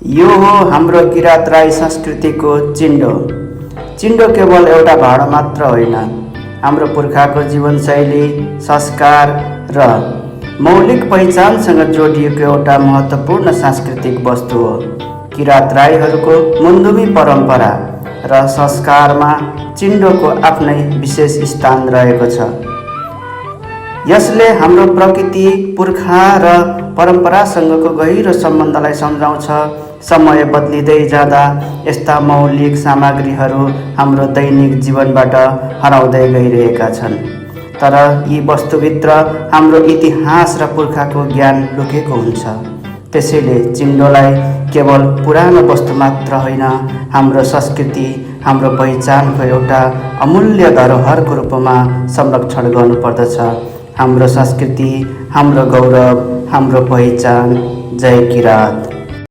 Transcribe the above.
यो हो हाम्रो किरात राई संस्कृतिको चिन्डो। चिन्डो केवल एउटा भाँडो मात्र होइन, हाम्रो पुर्खाको जीवनशैली, संस्कार र मौलिक पहिचानसँग जोडिएको एउटा महत्त्वपूर्ण सांस्कृतिक वस्तु हो। किरात राईहरूको मुन्दुमी परम्परा र संस्कारमा चिन्डोको आफ्नै विशेष स्थान रहेको छ। यसले हाम्रो प्रकृति, पुर्खा र परम्परासँगको गहिरो सम्बन्धलाई सम्झाउँछ। समय बदलिँदै जाँदा यस्ता मौलिक सामग्रीहरू हाम्रो दैनिक जीवनबाट हराउँदै गइरहेका छन्, तर यी वस्तुभित्र हाम्रो इतिहास र पुर्खाको ज्ञान लुकेको हुन्छ। त्यसैले चिन्डोलाई केवल पुरानो वस्तु मात्र होइन, हाम्रो संस्कृति, हाम्रो पहिचानको एउटा अमूल्य धरोहरको रूपमा संरक्षण गर्नुपर्दछ। हाम्रो संस्कृति, हाम्रो गौरव, हाम्रो पहिचान। जय किरात।